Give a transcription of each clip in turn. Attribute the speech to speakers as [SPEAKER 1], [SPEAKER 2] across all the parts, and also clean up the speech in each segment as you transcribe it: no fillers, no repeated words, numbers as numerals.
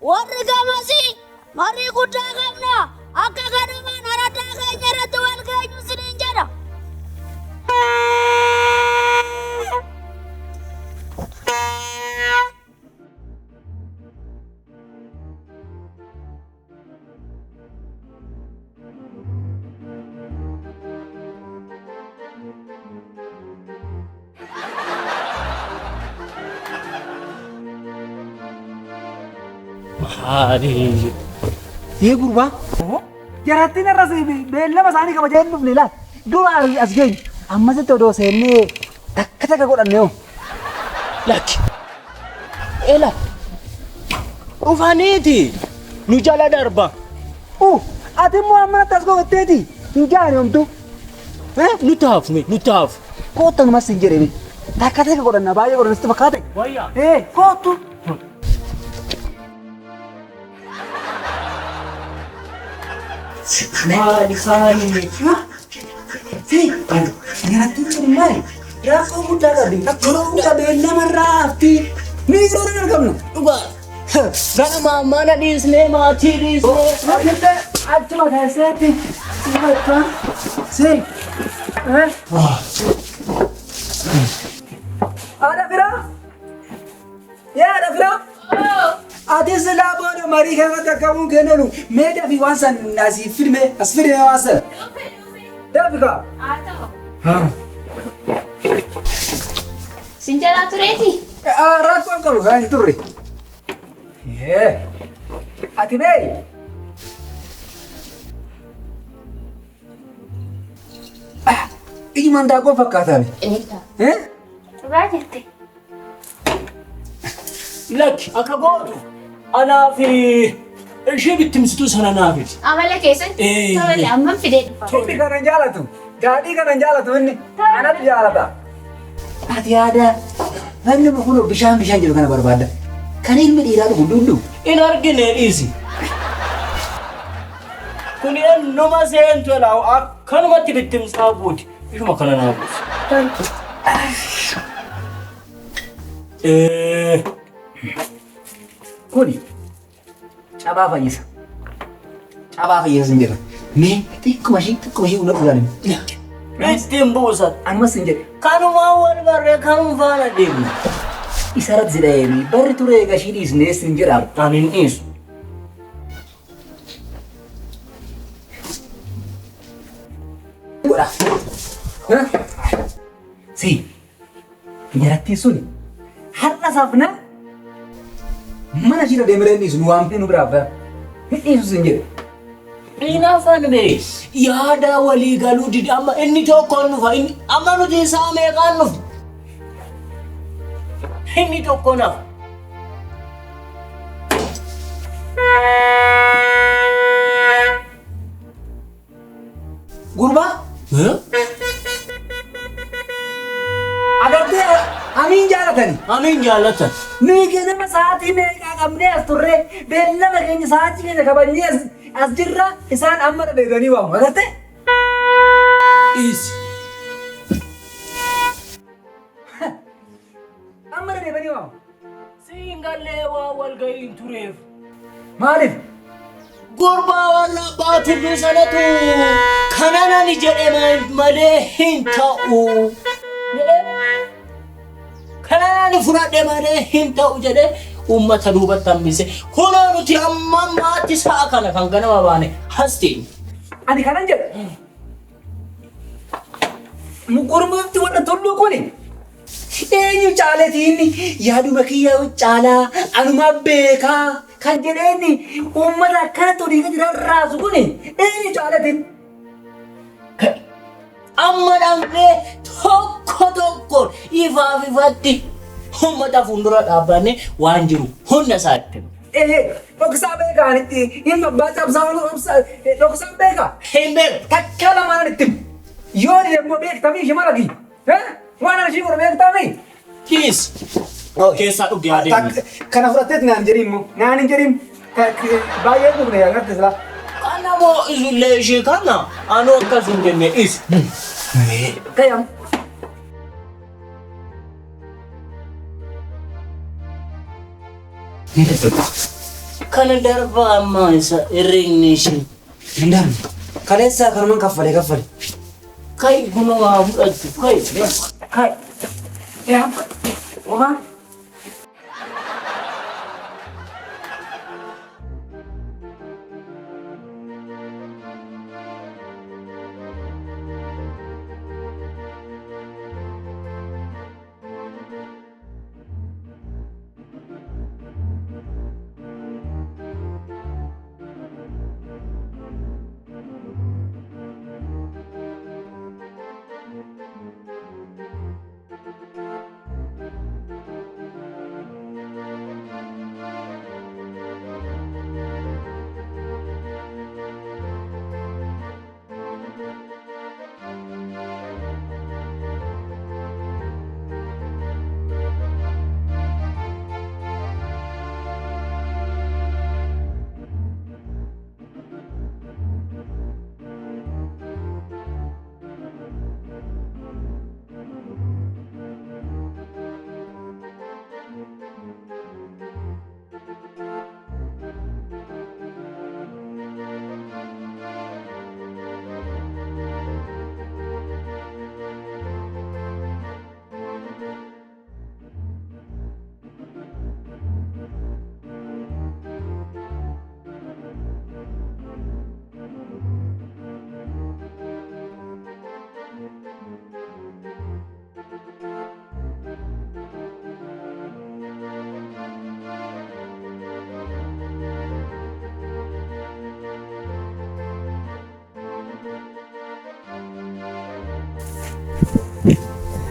[SPEAKER 1] warri gamasii marii guddaa qabna akka kanumaan aradaa keenya irratti wal geenyu siniin jedha.
[SPEAKER 2] Hari.
[SPEAKER 3] Ye gurba. Jaraattiin irra beellama isaanii kabajeen dhufne laal. Dura as geenyu. Ammas itti odoo seennee takka godhanne hoo.
[SPEAKER 2] Lakki. Ela. Ufaniiti. Nu jala darba.
[SPEAKER 3] Ati immoo amma natti as gootteeti. Hin jaani homtu.
[SPEAKER 2] Nu taaf.
[SPEAKER 3] Koottan mas hin jedhemi. Takka godhanna baay'ee godhanna sitti fakkaate.
[SPEAKER 2] Wayyaa.
[SPEAKER 3] Koottu.
[SPEAKER 2] Maali.
[SPEAKER 3] Sini, jaraattiin kun maali? Raafuu guddaa qabdi. Yeroo hunda beellama raafti. Ni sooraan argamna.
[SPEAKER 2] Dhugaa. Ganama mana dhiisnee maatii dhiisnee.
[SPEAKER 3] Achuma keessatti. Sini. Haadha firaa? Haadha firaa? Ati silaa booda marii kanatti akkamuun kennalu meedaa fi waan san asii filme as filme waan san. Daafika?
[SPEAKER 1] Sinjalaa tureeti?
[SPEAKER 3] Rakkoon qabu kan hin turre. Ati beeyi? Ijumaan daakuu fakkaataa mi?
[SPEAKER 1] Dhugaa jette.
[SPEAKER 2] Lakki akka gootu. Anaaf ishee bittimsituu sana naafiti.
[SPEAKER 1] Amala keessatti? Tole amman fidee dhufa.
[SPEAKER 3] Inni kanan jaalatu. Daadhii kanan jaalatu inni. Anatu jaalata. Ati yaada. Namni kun bishaan jedhu kana barbaada. Kan ilmi dhiiraa dhugu dunduu.
[SPEAKER 2] In argine dhiisi. Kun ennuma seentu elaawu akkanumatti bittimsaa buuti. Ishuma kana naa buusi.
[SPEAKER 3] Kuni cabaa fayyisa. Cabaa fayyisa hin jedha. Mee xiqquma ishii una dhugaanin.
[SPEAKER 2] Ittiin buusan.
[SPEAKER 3] Anumas hin jedhe.
[SPEAKER 2] Kanumaan wal barree kanuma faana deemna.
[SPEAKER 3] Isarratti zidha'eemi barri turee gashii dhiisnees hin jedhamu.
[SPEAKER 2] Ani hin dhiisu.
[SPEAKER 3] Godha. Si. Jarattiin suni har'a safna mana jira deemee dhiisu nu waamtee nu biraaf hin dhiisus hin jedhe.
[SPEAKER 2] Inaafan bee yaada walii galuu didi amma inni tokkoon nufa amma nuti isaa meeqaan nufu inni tokko nafa.
[SPEAKER 3] Gurbaa? Agartee amiin jaalatani?
[SPEAKER 2] Amiin jaalatan.
[SPEAKER 3] Nuyi ganama sa'aatii meeqaa qabnee as turree beellama keenya sa'aatii keenya kabajnee as jirra isaan amma dhadheedanii waamu. Agartee?
[SPEAKER 2] Dhiisi.
[SPEAKER 3] Amma dhadheedanii waamu.
[SPEAKER 2] Siin gallee waa wal gahiin tureef.
[SPEAKER 3] Maaliif?
[SPEAKER 2] Gurbaa waan abbaatiin sanatu kananani jedhe malee hin ta'u. Kananani fudhadhe malee hin ta'u jedhe uummata duubatti hambise. Kunoo nuti amma ammaatti sa'a kana kan ganama baane hastiin.
[SPEAKER 3] Ani kanan jedhe. Gurmufti wadha tulluu kuni. Eenyu caaleetiinni yaaduma kiyya caalaa anuma beekaa kan jedheeni uummata akkanatti olii gadi rarraasu kuni eenyu caaleetiin.
[SPEAKER 2] Amma dhabnee tokko ifaaf ifatti uummata fuuldura dhaabbanne waan jiru hunda isaatti.
[SPEAKER 3] Dhoksaa beekaanitti ilma abbaa cabsaa dhoksaa beekaa.
[SPEAKER 2] Hin beeku.
[SPEAKER 3] Takka lamaan itti yoo immoo beektamii shimala gi. Waan ana shimala beektamii.
[SPEAKER 2] Kiis. Keessaa dhugee adeemu.
[SPEAKER 3] Kana fudhatteet naan jedhiin moo naan hin jedhiin baay'ee dhugne agartee silaa.
[SPEAKER 2] Kana moo isullee ishee kana anuu akkas hin jenne is.
[SPEAKER 3] Kayam.
[SPEAKER 2] akkana darbaa ammaa isa irreegni ishee.
[SPEAKER 3] Hindaan kaleessaa kanumaan kaffale.
[SPEAKER 2] Kai guna waa fudhattu kai.
[SPEAKER 3] Yaa waan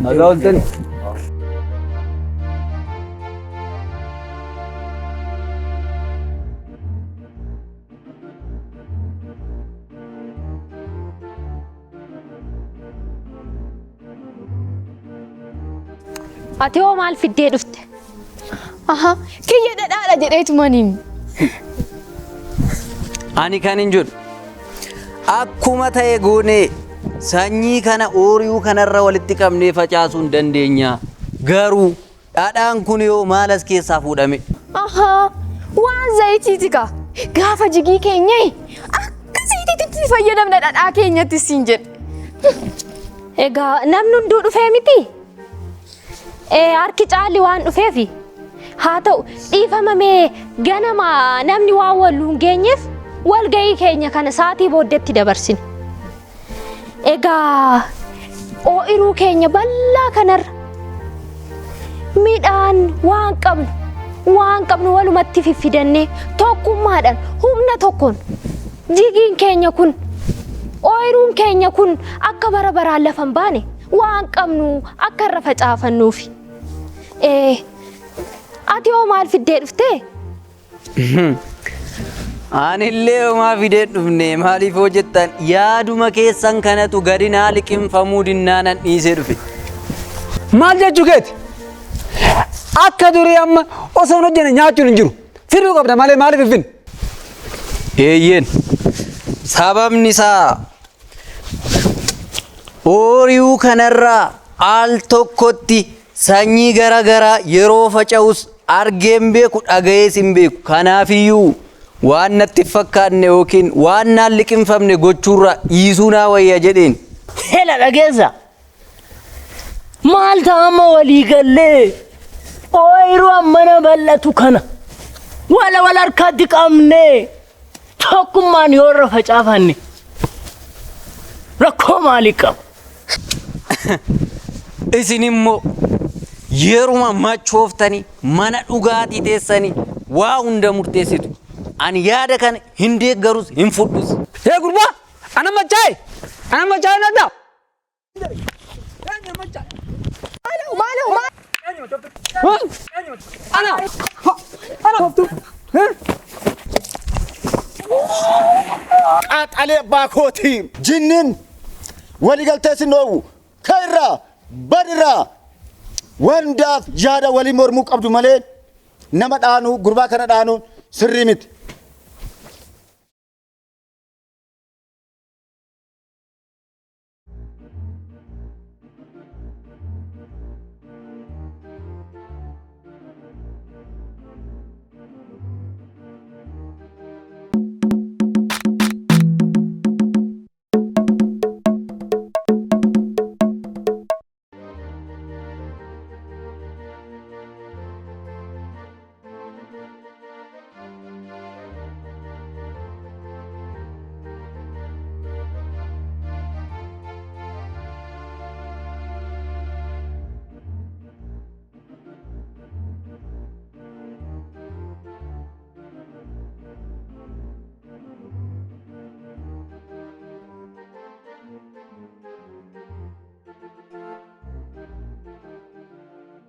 [SPEAKER 3] nagaa oltani.
[SPEAKER 4] Ati hoo maal fiddee dhufte? Aha, kiyya dhadhaadha jedheetu maniin.
[SPEAKER 5] Ani kan hin jiru. Akkuma ta'e goonee sanyii kana ooyiruu kanarra walitti qabnee facaasuu hin dandeenya. Garuu dhadhaan kun yoo maal as keessaa fuudhame?
[SPEAKER 4] Aha, waan zayitiiti kaa. Gaafa jigii keenya akkasitti fayyadamna dhadhaa keenyatti siin jedhe. Egaa namni hunduu dhufee miti? Harki caalli waan dhufeefi haa ta'u dhiifamamee ganama namni waan waluu hin geenyeef walgahii keenya kana saatii booddeetti dabarsine. Egaa ooyiruu keenya bal'aa kanarra midhaan waan qabnu walumatti fiffidannee tokkummaadhaan humna tokkoon jigiin keenya kun ooyiruun keenya kun akka bara baraan lafa hin baane waan qabnu akka irra facaafannuufi. Ati hoo maal fiddee dhuftee?
[SPEAKER 5] Anillee homaa fidee dhufne maaliif hoo jettan yaaduma keessan kanatu gadi naa liqimfamuu dinnaanan dhiisee dhufe.
[SPEAKER 3] maal jechuu keeti? Akka durii amma osoo hin hojjenne nyaachuun hin jiru. Fiduu qabda malee maaliif hin finne?
[SPEAKER 5] Eeyyeen sababni isaa ooyiruu kanarraa al tokkotti sanyii gara yeroo faca'us argeen beeku dhagayees hin beeku. Kanaafiyyuu waan natti fakkaanne yookiin waan naan liqimfamne gochuurra dhiisuu naa wayya jedheen.
[SPEAKER 2] Hela dhageessa. Maal ta'ama walii gallee ooyiruu ammana bal'atu kana wal harkatti qabnee tokkummaan yoo irra facaafanne rakkoo maalii qaba?
[SPEAKER 5] Isin immoo yeruma machooftanii mana dhugaatii teessanii waa hunda murteessitu. Ani yaada kana hin deeggarus hin fudhus.
[SPEAKER 3] Hee gurbaa! Ana machaa'e nadda!
[SPEAKER 6] Qaxalee baakooti jinnin waliigaltee sin dhoowwu kairraa badirraa wandaaf yaada walii mormuu qabdu malee nama dhaanu gurbaa kana dhaanuun sirrii miti.